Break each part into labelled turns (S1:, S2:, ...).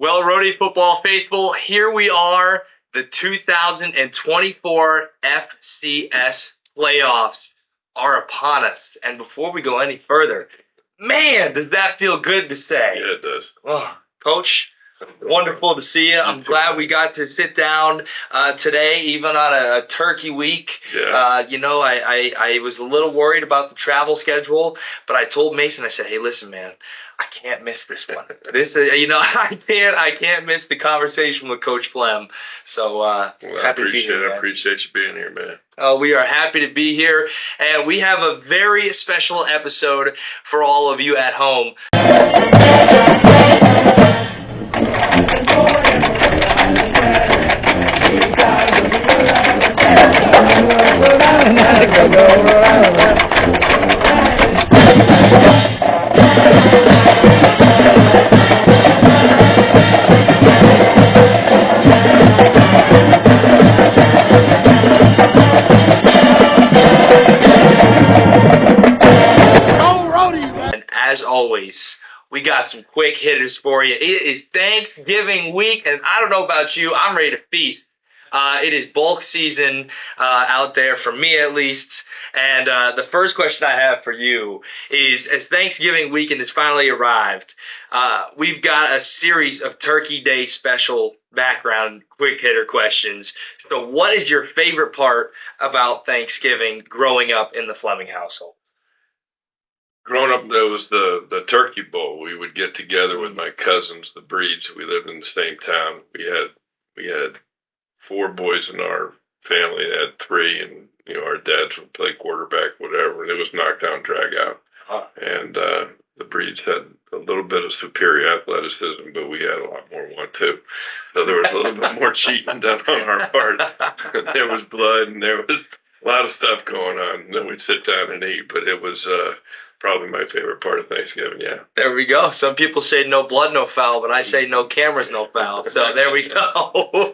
S1: Well, Rhody football faithful, here we are, the 2024 FCS playoffs are upon us. And before we go any further, man, does that feel good to say.
S2: Yeah, it does.
S1: Oh, Coach, wonderful to see you. I'm glad we got to sit down today, even on a turkey week.
S2: Yeah.
S1: I was a little worried about the travel schedule, but I told Mason, I said, hey, listen, man, I can't miss this one. I can't miss the conversation with Coach Flem. So happy to be here.
S2: I appreciate you being here, man.
S1: We are happy to be here, and we have a very special episode for all of you at home. And as always, we got some quick hitters for you. It is Thanksgiving week, and I don't know about you, I'm ready to feast. It is bulk season out there, for me at least. And the first question I have for you is, as Thanksgiving weekend has finally arrived, we've got a series of Turkey Day special background quick hitter questions. So what is your favorite part about Thanksgiving growing up in the Fleming household?
S2: Growing up, there was the turkey bowl. We would get together with my cousins, the Breeds. We lived in the same town. We had 4 boys in our family. They had 3, and our dads would play quarterback, whatever. And it was knockdown, drag out.
S1: Huh.
S2: And the Breeds had a little bit of superior athleticism, but we had a lot more one too. So there was a little bit more cheating done on our part. There was blood, and there was a lot of stuff going on. And then we'd sit down and eat. But it was probably my favorite part of Thanksgiving, yeah.
S1: There we go. Some people say no blood, no foul, but I say no cameras, no foul. So there we go.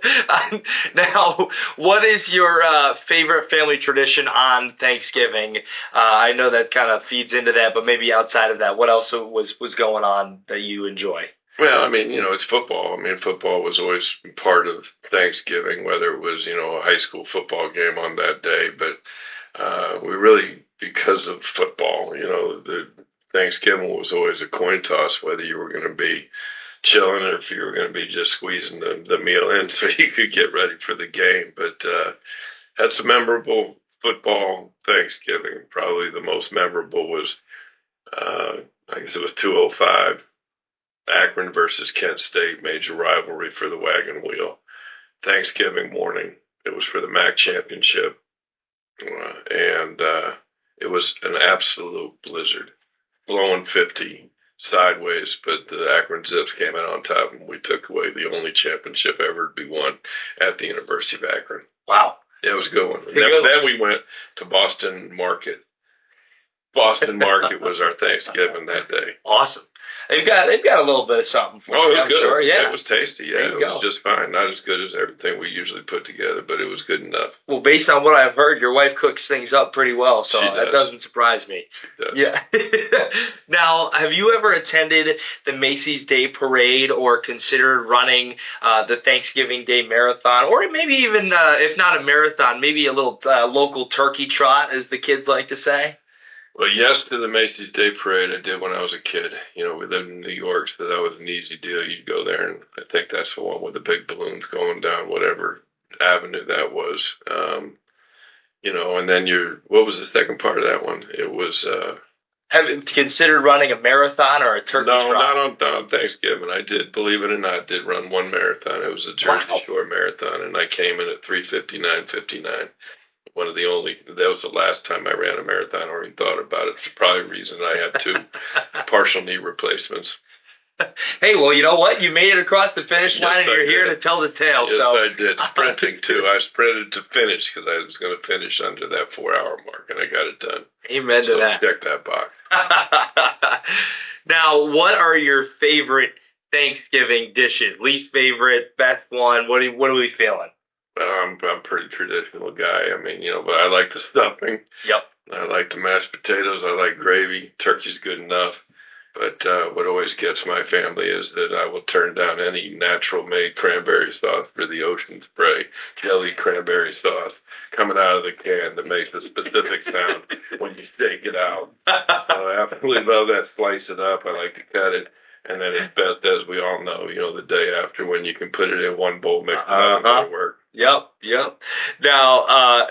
S1: Now, what is your favorite family tradition on Thanksgiving? I know that kind of feeds into that, but maybe outside of that, what else was going on that you enjoy?
S2: Well, it's football. Football was always part of Thanksgiving, whether it was, a high school football game on that day. But we really, because of football, the Thanksgiving was always a coin toss, whether you were going to be chilling or if you were going to be just squeezing the meal in so you could get ready for the game. But had some memorable football Thanksgiving. Probably the most memorable was, I guess it was 205. Akron versus Kent State, major rivalry for the wagon wheel. Thanksgiving morning, it was for the MAC championship, and it was an absolute blizzard, blowing 50 sideways, but the Akron Zips came out on top, and we took away the only championship ever to be won at the University of Akron.
S1: Wow.
S2: Yeah, it was a good one. Then we went to Boston Market. Boston Market was our Thanksgiving that day.
S1: Awesome. They've got a little bit of something for you.
S2: Oh, it was good.
S1: Sure. Yeah.
S2: It was tasty. Yeah, it was just fine. Not as good as everything we usually put together, but it was good enough.
S1: Well, based on what I've heard, your wife cooks things up pretty well, so that doesn't surprise me.
S2: She does.
S1: Yeah. Now, have you ever attended the Macy's Day Parade or considered running the Thanksgiving Day Marathon, or maybe even, if not a marathon, maybe a little local turkey trot, as the kids like to say?
S2: Well, yes to the Macy's Day Parade. I did when I was a kid. We lived in New York, so that was an easy deal. You'd go there, and I think that's the one with the big balloons going down whatever avenue that was. And then what was the second part of that one? It was...
S1: Have you considered running a marathon or a turkey trot?
S2: No, not on Thanksgiving. I did, believe it or not, did run one marathon. It was a Jersey Shore marathon, and I came in at 3:59:59. That was the last time I ran a marathon or even thought about it. It's probably the reason I had 2 partial knee replacements.
S1: Hey, well, you know what? You made it across the finish line, and you're here to tell the tale.
S2: Yes, I did. Sprinting, too. I sprinted to finish because I was going to finish under that 4-hour mark, and I got it done.
S1: Amen to that.
S2: Check that box.
S1: Now, what are your favorite Thanksgiving dishes? Least favorite, best one? What are we feeling?
S2: I'm a pretty traditional guy. But I like the stuffing.
S1: Yep.
S2: I like the mashed potatoes. I like gravy. Turkey's good enough. But what always gets my family is that I will turn down any natural-made cranberry sauce for the ocean spray, jelly cranberry sauce coming out of the can that makes a specific sound when you shake it out. So I absolutely love that. Slice it up. I like to cut it. And then it's best, as we all know, the day after when you can put it in one bowl, mix it up, and it'll work.
S1: Yep. Now,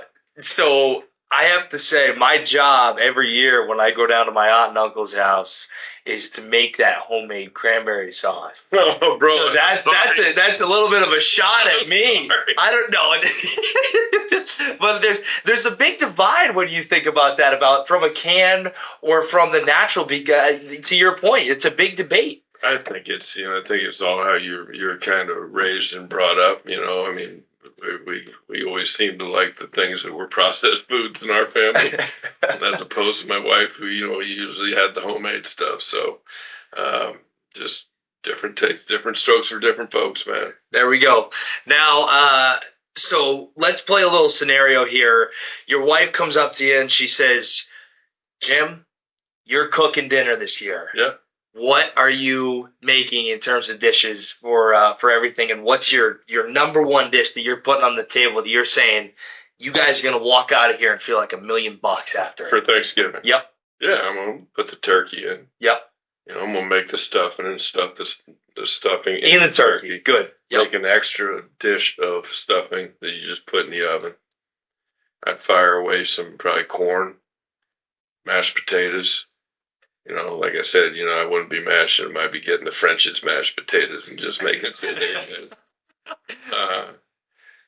S1: so I have to say, my job every year when I go down to my aunt and uncle's house is to make that homemade cranberry sauce.
S2: Oh, bro,
S1: so that's a little bit of a shot at me. I don't know, but there's a big divide when you think about that, about from a can or from the natural. To your point, it's a big debate.
S2: I think it's all how you're kind of raised and brought up. I mean, we always seem to like the things that were processed foods in our family, as opposed to my wife, who usually had the homemade stuff. So, just different tastes, different strokes for different folks, man.
S1: There we go. Now, so let's play a little scenario here. Your wife comes up to you and she says, "Jim, you're cooking dinner this year.
S2: Yeah.
S1: What are you making in terms of dishes for everything, and what's your number one dish that you're putting on the table that you're saying you guys are going to walk out of here and feel like $1 million after?"
S2: For Thanksgiving?
S1: Yep.
S2: Yeah, I'm going to put the turkey in.
S1: Yep.
S2: I'm going to make the stuffing and stuff the stuffing
S1: in the turkey. Good. Yep.
S2: Make an extra dish of stuffing that you just put in the oven. I'd fire away some probably corn, mashed potatoes. Like I said, I wouldn't be mashing them. I'd be getting the French's mashed potatoes and just making it.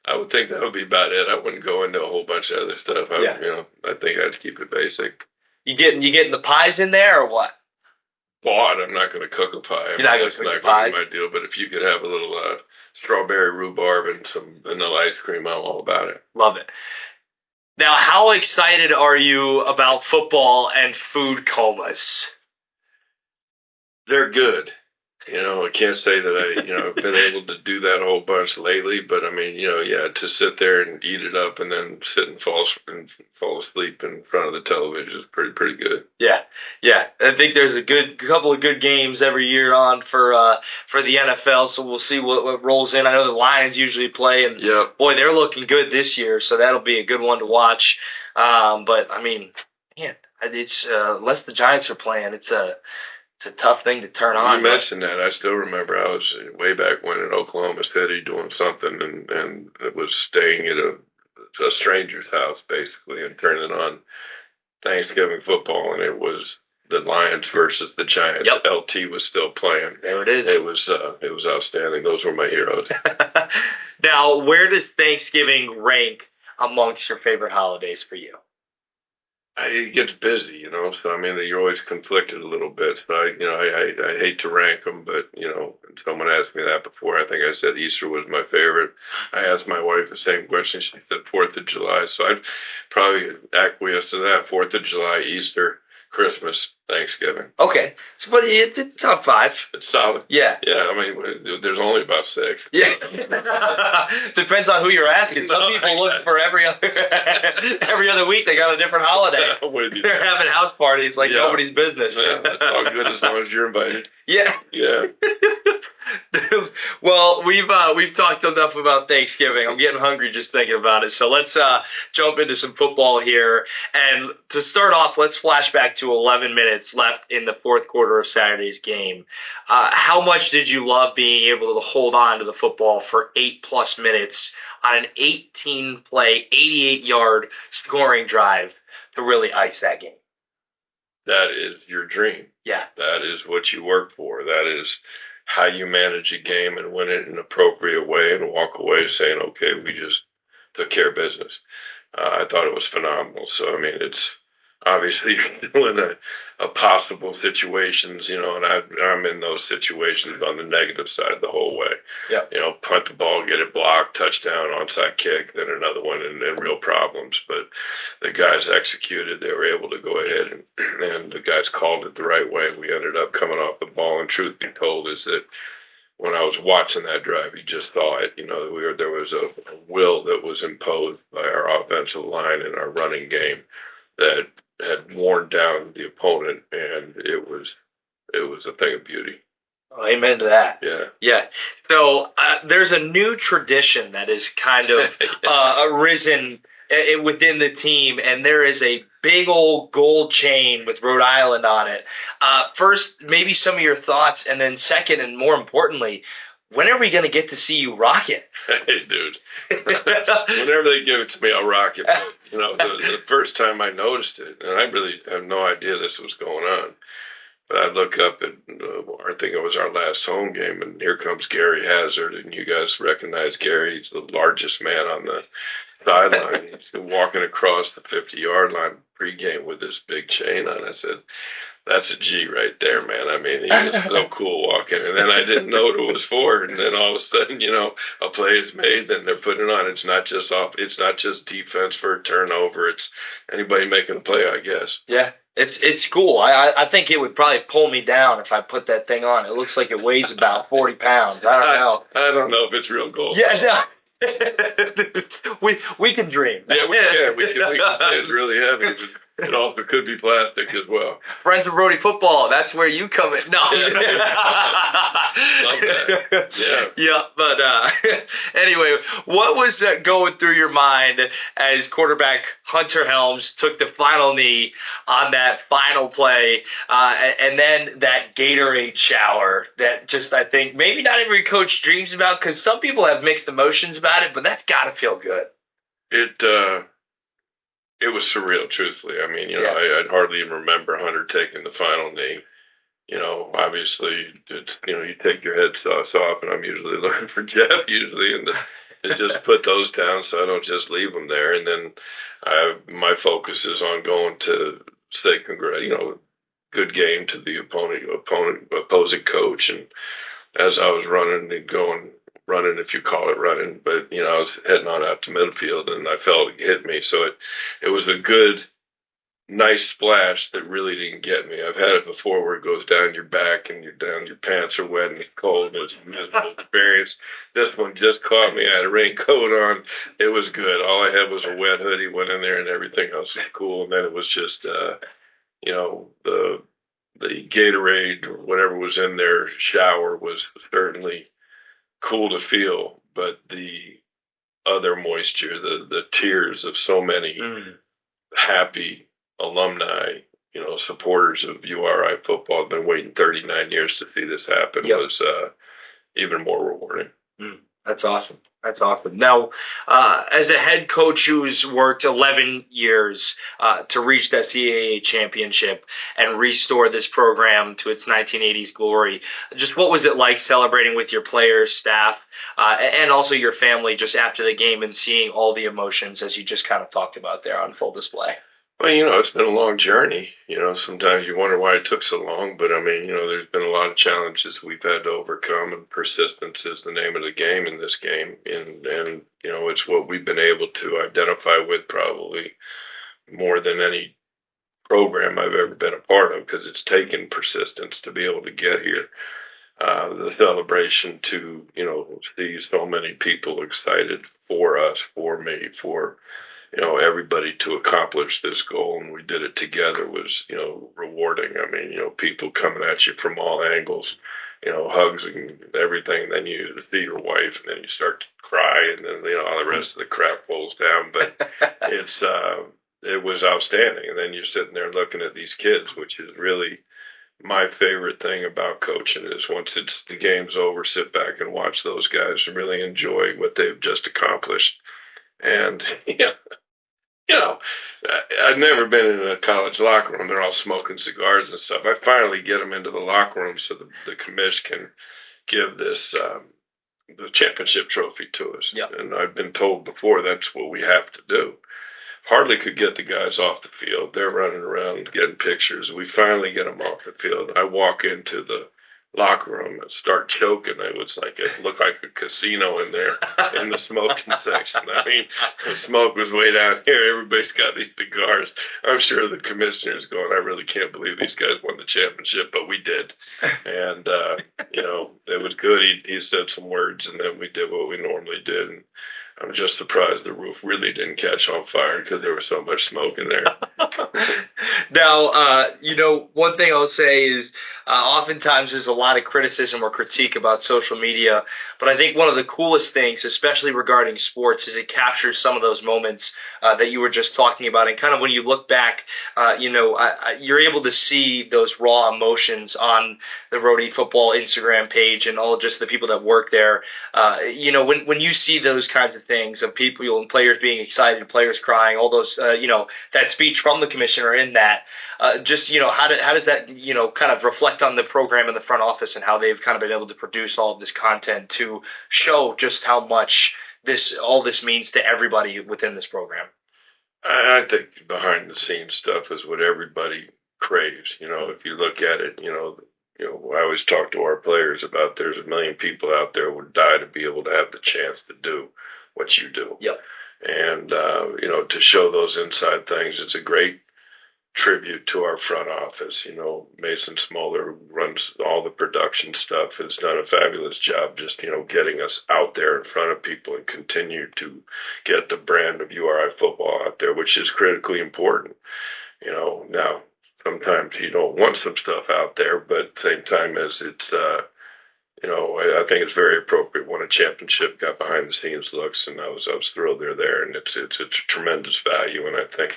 S2: I would think that would be about it. I wouldn't go into a whole bunch of other stuff. I think I'd keep it basic.
S1: You getting the pies in there or what?
S2: Bought. I'm not going to cook a pie.
S1: You're not going to cook a pie?
S2: That's not going to be my deal. But if you could have a little strawberry rhubarb and some vanilla ice cream, I'm all about it.
S1: Love it. Now, how excited are you about football and food comas?
S2: They're good. I can't say that I've been able to do that a whole bunch lately, but I mean, to sit there and eat it up and then sit and fall asleep in front of the television is pretty good.
S1: Yeah. I think there's a couple of good games every year on for the NFL, so we'll see what rolls in. I know the Lions usually play, and boy, they're looking good this year, so that'll be a good one to watch. But I mean, man, it's unless the Giants are playing, it's a tough thing to turn on.
S2: You mentioned that. I still remember I was way back when in Oklahoma City doing something, and it was staying at a stranger's house, basically, and turning on Thanksgiving football, and it was the Lions versus the Giants.
S1: Yep.
S2: LT was still playing.
S1: There it is.
S2: It was outstanding. Those were my heroes.
S1: Now, where does Thanksgiving rank amongst your favorite holidays for you?
S2: It gets busy, so I mean, you're always conflicted a little bit. So I hate to rank them, but someone asked me that before. I think I said Easter was my favorite. I asked my wife the same question. She said 4th of July. So I'd probably acquiesce to that. 4th of July, Easter, Christmas, Thanksgiving.
S1: Okay. So, but it's top 5.
S2: It's solid.
S1: Yeah.
S2: Yeah, I mean, there's only about 6.
S1: Yeah. Depends on who you're asking. Some people look for every other week they got a different holiday. They're having house parties like nobody's business.
S2: Yeah, that's all good as long as you're invited.
S1: Yeah.
S2: Yeah.
S1: Well, we've talked enough about Thanksgiving. I'm getting hungry just thinking about it. So let's jump into some football here. And to start off, let's flash back to 11 minutes left in the fourth quarter of Saturday's game. How much did you love being able to hold on to the football for 8+ minutes on an 18-play, 88-yard scoring drive to really ice that game?
S2: That is your dream.
S1: Yeah.
S2: That is what you work for. That is how you manage a game and win it in an appropriate way and walk away saying, okay, we just took care of business. I thought it was phenomenal. So, I mean, it's obviously you're still in a possible situations, and I'm in those situations on the negative side the whole way.
S1: Yeah.
S2: Punt the ball, get it blocked, touchdown, onside kick, then another one, and real problems. But the guys executed. They were able to go ahead and the guys called it the right way. We ended up coming off the ball. And truth be told is that when I was watching that drive, you just saw it. There was a will that was imposed by our offensive line and our running game that had worn down the opponent, and it was it was a thing of beauty.
S1: Oh, amen to that.
S2: Yeah.
S1: Yeah. So there's a new tradition that is kind of arisen within the team, and there is a big old gold chain with Rhode Island on it. First, maybe some of your thoughts, and then second, and more importantly, when are we going to get to see you rock it?
S2: Hey, dude. Whenever they give it to me, I'll rock it. But, the first time I noticed it, and I really have no idea this was going on, but I look up at, I think it was our last home game, and here comes Gary Hazard, and you guys recognize Gary. He's the largest man on the sideline. He's walking across the 50-yard line pregame with this big chain on. I said, that's a G right there, man. I mean, he was so cool walking. And then I didn't know what it was for. And then all of a sudden, a play is made, and they're putting it on. It's not just defense for a turnover. It's anybody making a play, I guess.
S1: Yeah. It's cool. I think it would probably pull me down if I put that thing on. It looks like it weighs about 40 pounds. I don't know.
S2: I don't know if it's real gold.
S1: Yeah, no. we can dream.
S2: Yeah, we can. We can say it's really heavy. It also could be plastic as well.
S1: Friends of Rhody football, that's where you come in. No.
S2: Yeah. Love that. Yeah.
S1: Yeah, but anyway, what was going through your mind as quarterback Hunter Helms took the final knee on that final play, and then that Gatorade shower that just, I think, maybe not every coach dreams about, because some people have mixed emotions about it, but that's got to feel good.
S2: It was surreal, truthfully. I mean, I'd hardly even remember Hunter taking the final knee. Obviously, you take your headsets off, and I'm usually looking for Jeff, and just put those down so I don't just leave them there. And then my focus is on going to say good game to the opposing coach. And as I was running, if you call it running, but I was heading on out to midfield, and I felt it hit me. So it was a good, nice splash that really didn't get me. I've had it before where it goes down your back and your pants are wet and it's cold, and it's a miserable experience. This one just caught me. I had a raincoat on. It was good. All I had was a wet hoodie, went in there, and everything else was cool. And then it was just the Gatorade or whatever was in there shower was certainly cool to feel, but the other moisture, the tears of so many happy alumni, supporters of URI football, have been waiting 39 years to see this happen, was even more rewarding.
S1: That's awesome. That's awesome. Now, as a head coach who's worked 11 years to reach that CAA championship and restore this program to its 1980s glory, just what was it like celebrating with your players, staff, and also your family just after the game and seeing all the emotions, as you just kind of talked about there, on full display?
S2: Well, it's been a long journey. Sometimes you wonder why it took so long, but I mean, there's been a lot of challenges we've had to overcome, and persistence is the name of the game in this game. And it's what we've been able to identify with probably more than any program I've ever been a part of, because it's taken persistence to be able to get here. The celebration to, see so many people excited for us, for me, for everybody to accomplish this goal, and we did it together, was, rewarding. I mean, people coming at you from all angles, hugs and everything. Then you see your wife, and then you start to cry, and then, all the rest of the crap falls down. But it was outstanding. And then you're sitting there looking at these kids, which is really my favorite thing about coaching, is once the game's over, sit back and watch those guys and really enjoy what they've just accomplished. And, I've never been in a college locker room. They're all smoking cigars and stuff. I finally get them into the locker room so the commish can give this the championship trophy to us.
S1: Yep.
S2: And I've been told before that's what we have to do. Hardly could get the guys off the field. They're running around getting pictures. We finally get them off the field. I walk into the locker room and start choking. It looked like a casino in there in the smoking section. I mean, the smoke was way down here. Everybody's got these cigars. I'm sure the commissioner's going, I really can't believe these guys won the championship, but we did. And, it was good. He said some words, and then we did what we normally did. And I'm just surprised the roof really didn't catch on fire because there was so much smoke in there.
S1: Now, one thing I'll say is oftentimes there's a lot of criticism or critique about social media, but I think one of the coolest things, especially regarding sports, is it captures some of those moments that you were just talking about. And kind of when you look back, you're able to see those raw emotions on the Rhody football Instagram page and all just the people that work there. When you see those kinds of things of people and players being excited, players crying, all those, that speech from the commissioner in that, how does that, kind of reflect on the program in the front office and how they've kind of been able to produce all of this content to show just how much all this means to everybody within this program?
S2: I think behind the scenes stuff is what everybody craves. If you look at it, I always talk to our players about there's a million people out there who would die to be able to have the chance to do what you do.
S1: Yep.
S2: And, to show those inside things, it's a great tribute to our front office. Mason Smoller, who runs all the production stuff, has done a fabulous job just, getting us out there in front of people and continue to get the brand of URI football out there, which is critically important. Now, sometimes you don't want some stuff out there, but at the same time as it's, I think it's very appropriate when a championship got behind the scenes looks, and I was thrilled they're there, and it's a tremendous value, and I think,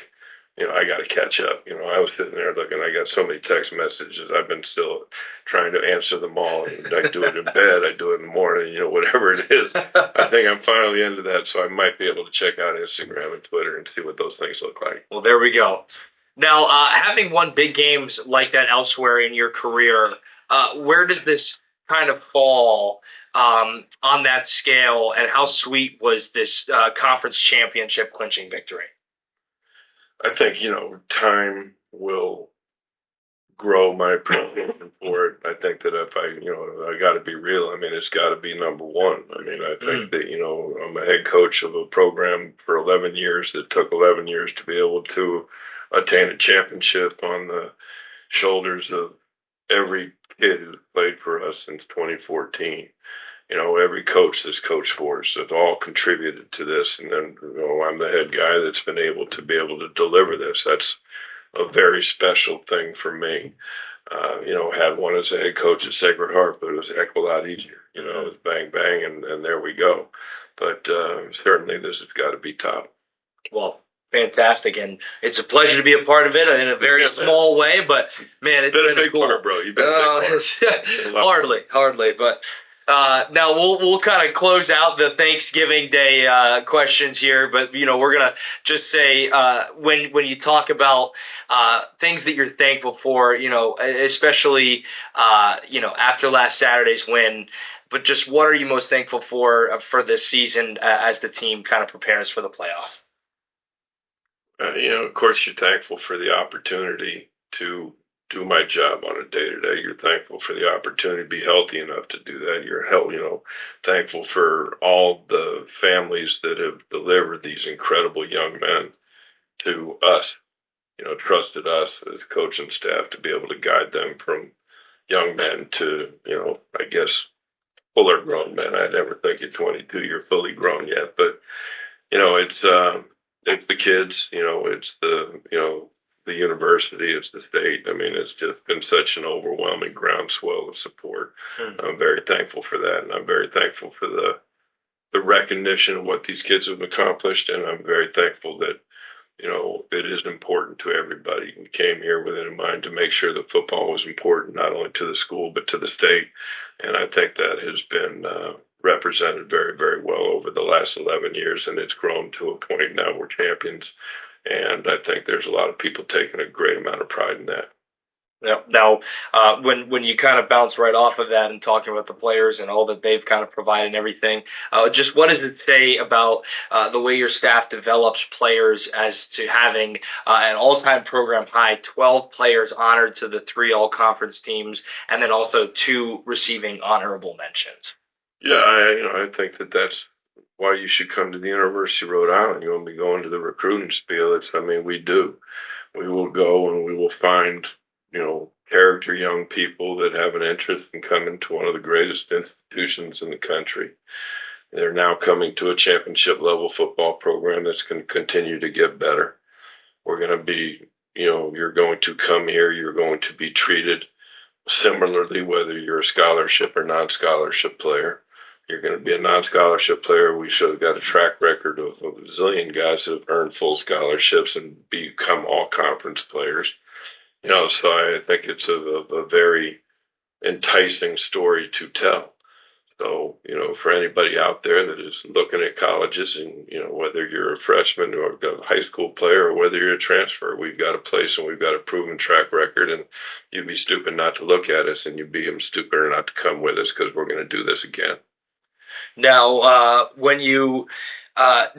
S2: I got to catch up. I was sitting there looking, I got so many text messages, I've been still trying to answer them all, and I do it in bed, I do it in the morning, whatever it is. I think I'm finally into that, so I might be able to check out Instagram and Twitter and see what those things look like.
S1: Well, there we go. Now, having won big games like that elsewhere in your career, where does this kind of fall on that scale, and how sweet was this conference championship clinching victory?
S2: I think, time will grow my appreciation for it. I think that if I got to be real, it's got to be number one. I think that, I'm a head coach of a program for 11 years that took 11 years to be able to attain a championship on the shoulders of every kid who's played for us since 2014. Every coach that's coached for us have all contributed to this. And then, I'm the head guy that's been able to deliver this. That's a very special thing for me. Had one as a head coach at Sacred Heart, but it was a heck of a lot easier. It was bang, bang, and there we go. But certainly this has got to be top.
S1: Well, fantastic, and it's a pleasure to be a part of it in a very small way, but man, it's
S2: been a big part, bro. You've been a big
S1: part. Hardly, but now we'll kind of close out the Thanksgiving Day questions here, but we're gonna just say when you talk about things that you're thankful for, especially after last Saturday's win. But just what are you most thankful for this season as the team kind of prepares for the playoffs?
S2: Of course, you're thankful for the opportunity to do my job on a day-to-day. You're thankful for the opportunity to be healthy enough to do that. You're thankful for all the families that have delivered these incredible young men to us, trusted us as coaching staff to be able to guide them from young men to, I guess, fuller grown men. I never think at 22 you're fully grown yet, but, it's the kids, it's the university, it's the state. It's just been such an overwhelming groundswell of support. I'm very thankful for that, and I'm very thankful for the recognition of what these kids have accomplished, and I'm very thankful that, it is important to everybody. We came here with it in mind to make sure that football was important, not only to the school, but to the state, and I think that has been represented very, very well over the last 11 years, and it's grown to a point now we're champions. And I think there's a lot of people taking a great amount of pride in that.
S1: Yeah. Now, when you kind of bounce right off of that and talking about the players and all that they've kind of provided and everything, just what does it say about the way your staff develops players as to having an all-time program high 12 players honored to the 3 all-conference teams and then also 2 receiving honorable mentions?
S2: Yeah, I think that's why you should come to the University of Rhode Island. You won't be going to the recruiting spiel. We do. We will go and we will find, character young people that have an interest in coming to one of the greatest institutions in the country. They're now coming to a championship level football program that's going to continue to get better. We're going to be, you're going to come here, you're going to be treated similarly, whether you're a scholarship or non-scholarship player. You're going to be a non-scholarship player. We should have got a track record of a zillion guys that have earned full scholarships and become all-conference players. So I think it's a very enticing story to tell. So, for anybody out there that is looking at colleges and, whether you're a freshman or a high school player or whether you're a transfer, we've got a place and we've got a proven track record, and you'd be stupid not to look at us, and you'd be stupider not to come with us, because we're going to do this again.
S1: Now, when you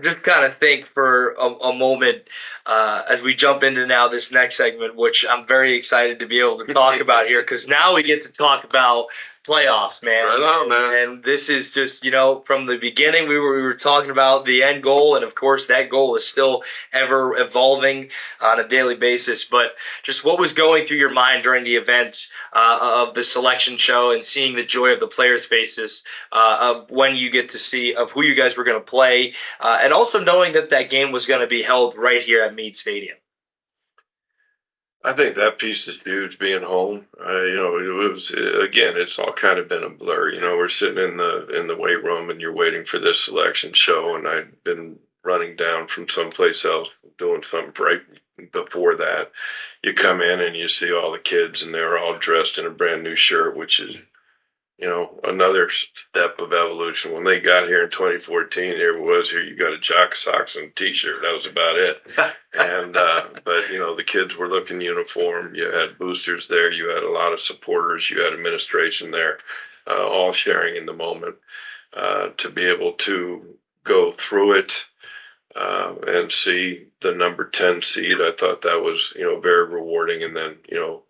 S1: just kind of think for a moment as we jump into now this next segment, which I'm very excited to be able to talk about here, because now we get to talk about playoffs, man.
S2: Right on, man.
S1: And this is just, from the beginning we were talking about the end goal, and of course that goal is still ever evolving on a daily basis. But just what was going through your mind during the events of the selection show and seeing the joy of the players' faces of when you get to see of who you guys were going to play, and also knowing that game was going to be held right here at Meade Stadium?
S2: I think that piece is huge, being home. It was, again, it's all kind of been a blur. We're sitting in the weight room and you're waiting for this selection show, and I'd been running down from someplace else doing something right before that. You come in and you see all the kids, and they're all dressed in a brand new shirt, which is, another step of evolution. When they got here in 2014, here you got a jock socks and a t-shirt. That was about it. And, but, the kids were looking uniform. You had boosters there. You had a lot of supporters. You had administration there, all sharing in the moment, to be able to go through it, and see the number 10 seed. I thought that was, very rewarding. And then,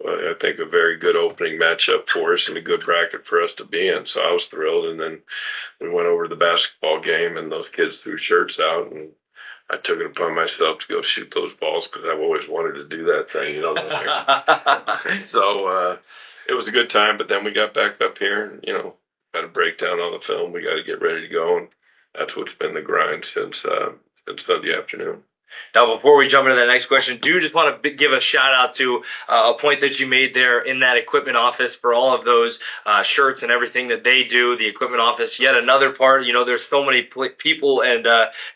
S2: I think a very good opening matchup for us and a good bracket for us to be in. So I was thrilled. And then we went over to the basketball game, and those kids threw shirts out, and I took it upon myself to go shoot those balls, because I've always wanted to do that thing, So it was a good time. But then we got back up here and, got to break down all the film. We got to get ready to go. And that's what's been the grind since Sunday afternoon.
S1: Now, before we jump into the next question, do just want to give a shout out to a point that you made there in that equipment office for all of those shirts and everything that they do. The equipment office, yet another part. There's so many people and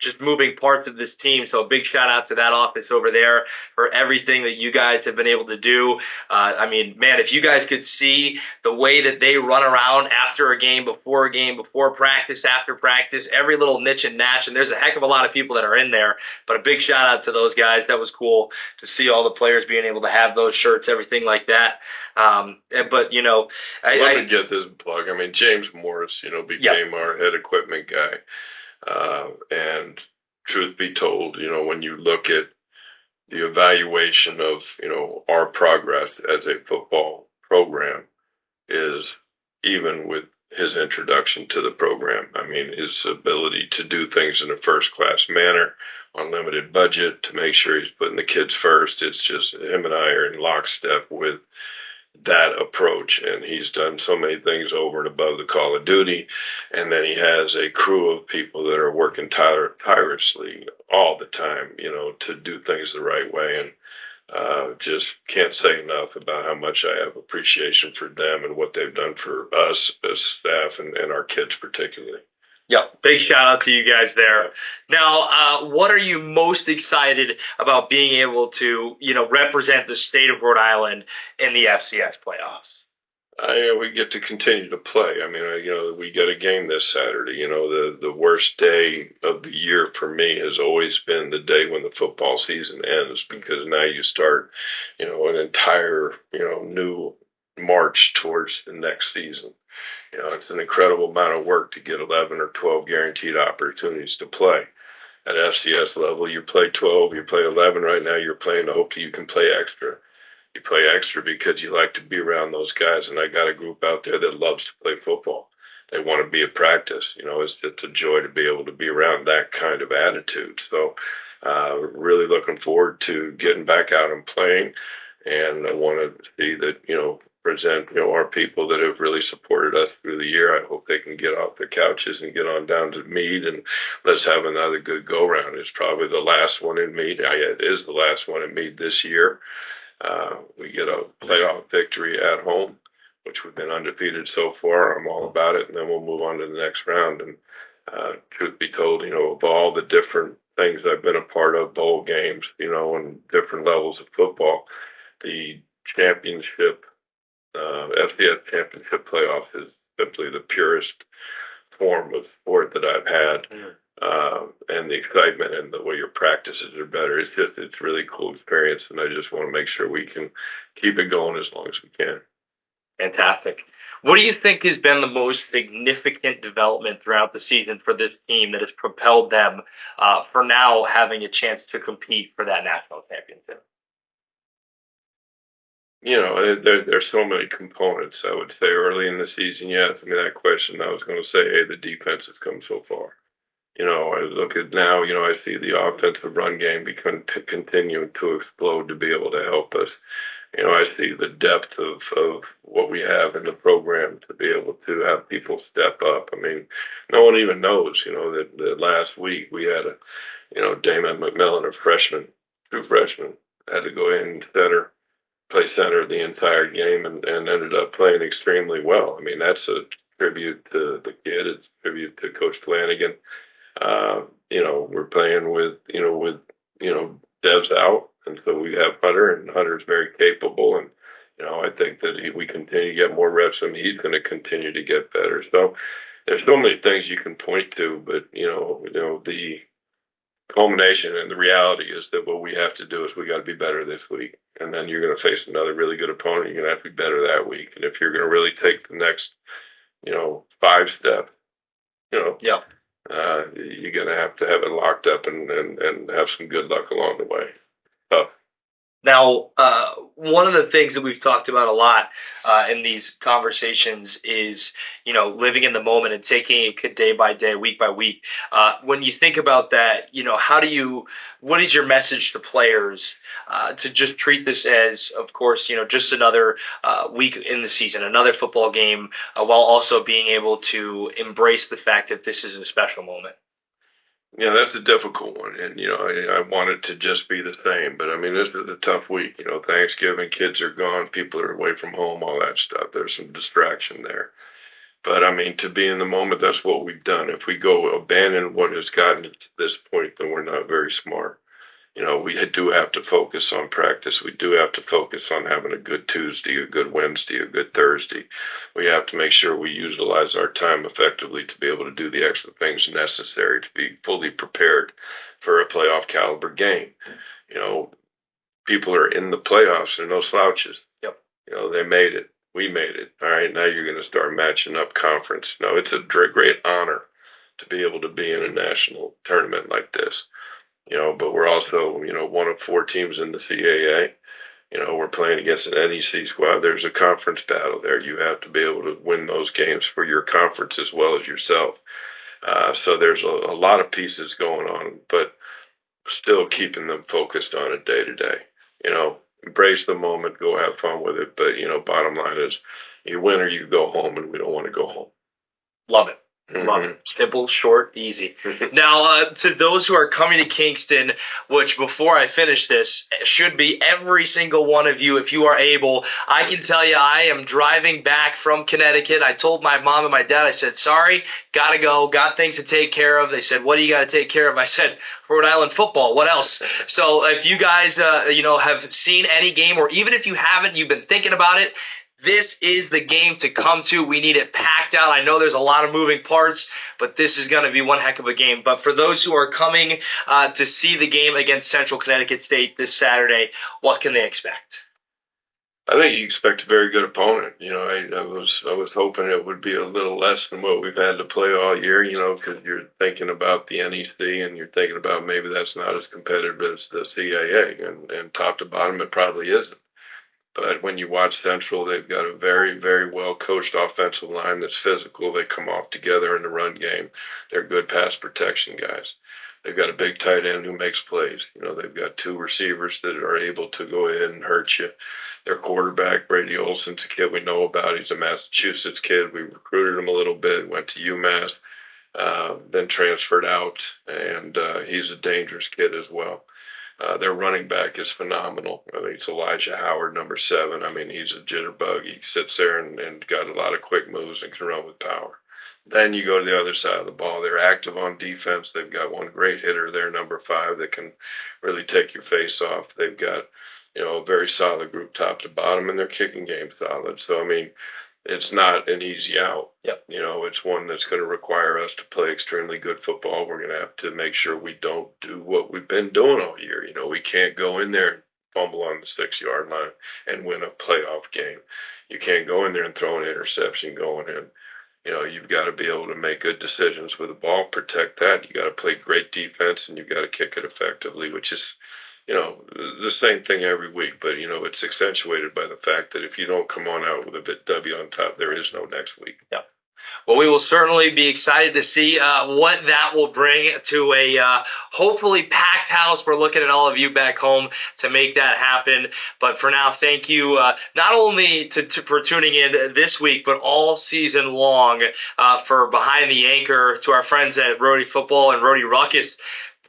S1: just moving parts of this team. So a big shout out to that office over there for everything that you guys have been able to do. Man, if you guys could see the way that they run around after a game, before practice, after practice, every little niche and natch, and there's a heck of a lot of people that are in there. But a big shout out to those guys. That was cool to see all the players being able to have those shirts, everything like that. But let
S2: me get this plug. James Morris, became our head equipment guy. And truth be told, when you look at the evaluation of, our progress as a football program, is even with his introduction to the program. His ability to do things in a first-class manner, on limited budget, to make sure he's putting the kids first. It's just him and I are in lockstep with that approach, and he's done so many things over and above the call of duty. And then he has a crew of people that are working tirelessly all the time, to do things the right way. And just can't say enough about how much I have appreciation for them and what they've done for us as staff and our kids particularly.
S1: Yeah, big shout out to you guys there. Now, what are you most excited about being able to, represent the state of Rhode Island in the FCS playoffs?
S2: We get to continue to play. We get a game this Saturday. The worst day of the year for me has always been the day when the football season ends, because now you start, an entire, new march towards the next season. It's an incredible amount of work to get 11 or 12 guaranteed opportunities to play. At FCS level, you play 12, you play 11 right now, you're playing to hope you can play extra. You play extra because you like to be around those guys, and I got a group out there that loves to play football. They want to be at practice. It's just a joy to be able to be around that kind of attitude. So really looking forward to getting back out and playing, and I want to see that, present, our people that have really supported us through the year. I hope they can get off their couches and get on down to Meade, and let's have another good go-round. It's probably the last one in Meade. It is the last one in Meade this year. We get a playoff victory at home, which we've been undefeated so far. I'm all about it, and then we'll move on to the next round. And truth be told, of all the different things I've been a part of, bowl games, and different levels of football, the championship, FCS championship playoffs is simply the purest form of sport that I've had. And the excitement and the way your practices are better. It's really cool experience, and I just want to make sure we can keep it going as long as we can.
S1: Fantastic. What do you think has been the most significant development throughout the season for this team that has propelled them for now having a chance to compete for that national championship?
S2: There's so many components. I would say early in the season, you asked me that question, I was going to say, hey, the defense has come so far. I look at now, I see the offensive run game continue to explode to be able to help us. I see the depth of what we have in the program to be able to have people step up. I mean, no one even knows, that last week we had Damon McLane, a freshman, true freshman, had to go in play center the entire game and ended up playing extremely well. I mean, that's a tribute to the kid. It's a tribute to Coach Flanagan. We're playing with Dev's out, and so we have Hunter, and Hunter's very capable, and I think that we continue to get more reps from him, he's going to continue to get better. So there's so many things you can point to, but the culmination and the reality is that what we have to do is we got to be better this week, and then you're going to face another really good opponent. You're going to have to be better that week, and if you're going to really take the next 5 steps,
S1: Yeah.
S2: You're going to have it locked up and have some good luck along the way. Tough.
S1: Now, one of the things that we've talked about a lot in these conversations is, living in the moment and taking it day by day, week by week. When you think about that, what is your message to players to just treat this as, of course, just another week in the season, another football game, while also being able to embrace the fact that this is a special moment?
S2: Yeah, that's a difficult one, and I want it to just be the same. But I mean, this is a tough week. Thanksgiving, kids are gone, people are away from home, all that stuff. There's some distraction there. But I mean, to be in the moment, that's what we've done. If we go abandon what has gotten us to this point, then we're not very smart. We do have to focus on practice. We do have to focus on having a good Tuesday, a good Wednesday, a good Thursday. We have to make sure we utilize our time effectively to be able to do the extra things necessary to be fully prepared for a playoff caliber game. People are in the playoffs. They're no slouches.
S1: Yep.
S2: They made it. We made it. All right, now you're going to start matching up conference. It's a great honor to be able to be in a national tournament like this. But we're also, one of 4 teams in the CAA. We're playing against an NEC squad. There's a conference battle there. You have to be able to win those games for your conference as well as yourself. So there's a lot of pieces going on, but still keeping them focused on it day to day. Embrace the moment, go have fun with it. But, bottom line is you win or you go home, and we don't want to go home.
S1: Love it. Love it. Simple, short, easy. Now, to those who are coming to Kingston, which before I finish this, should be every single one of you, if you are able, I can tell you I am driving back from Connecticut. I told my mom and my dad, I said, sorry, gotta go, got things to take care of. They said, what do you got to take care of? I said, Rhode Island football. What else? So if you guys, have seen any game, or even if you haven't, you've been thinking about it, this is the game to come to. We need it packed out. I know there's a lot of moving parts, but this is going to be one heck of a game. But for those who are coming to see the game against Central Connecticut State this Saturday, what can they expect?
S2: I think you expect a very good opponent. I was hoping it would be a little less than what we've had to play all year, because you're thinking about the NEC and you're thinking about maybe that's not as competitive as the CAA, and top to bottom it probably isn't. But when you watch Central, they've got a very, very well-coached offensive line that's physical. They come off together in the run game. They're good pass protection guys. They've got a big tight end who makes plays. They've got two receivers that are able to go ahead and hurt you. Their quarterback, Brady Olson's a kid we know about. He's a Massachusetts kid. We recruited him a little bit, went to UMass, then transferred out, and he's a dangerous kid as well. Their running back is phenomenal. It's Elijah Howard, number 7. He's a jitterbug. He sits there and got a lot of quick moves and can run with power. Then you go to the other side of the ball. They're active on defense. They've got one great hitter there, number 5, that can really take your face off. They've got, a very solid group top to bottom, and their kicking game's solid. So, it's not an easy out.
S1: Yep.
S2: It's one that's going to require us to play extremely good football. We're going to have to make sure we don't do what we've been doing all year. We can't go in there and fumble on the 6-yard line and win a playoff game. You can't go in there and throw an interception going in. You've got to be able to make good decisions with the ball, protect that. You got to play great defense, and you've got to kick it effectively, which is, the same thing every week. But, it's accentuated by the fact that if you don't come on out with a W on top, there is no next week.
S1: Yep. Well, we will certainly be excited to see what that will bring to a hopefully packed house. We're looking at all of you back home to make that happen. But for now, thank you not only for tuning in this week, but all season long for Behind the Anchor, to our friends at Rhody Football and Rhody Ruckus.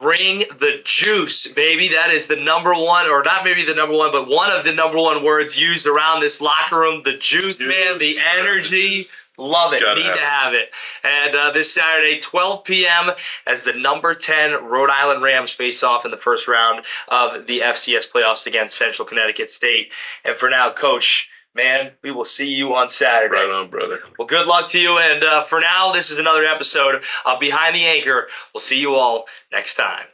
S1: Bring the juice, baby. That is the number one, or not maybe the number one, but one of the number one words used around this locker room. The juice, man, the energy. Love it. Need to have it. And this Saturday, 12 p.m., as the number 10 Rhode Island Rams face off in the first round of the FCS playoffs against Central Connecticut State. And for now, Coach, man, we will see you on Saturday.
S2: Right on, brother.
S1: Well, good luck to you. And for now, this is another episode of Behind the Anchor. We'll see you all next time.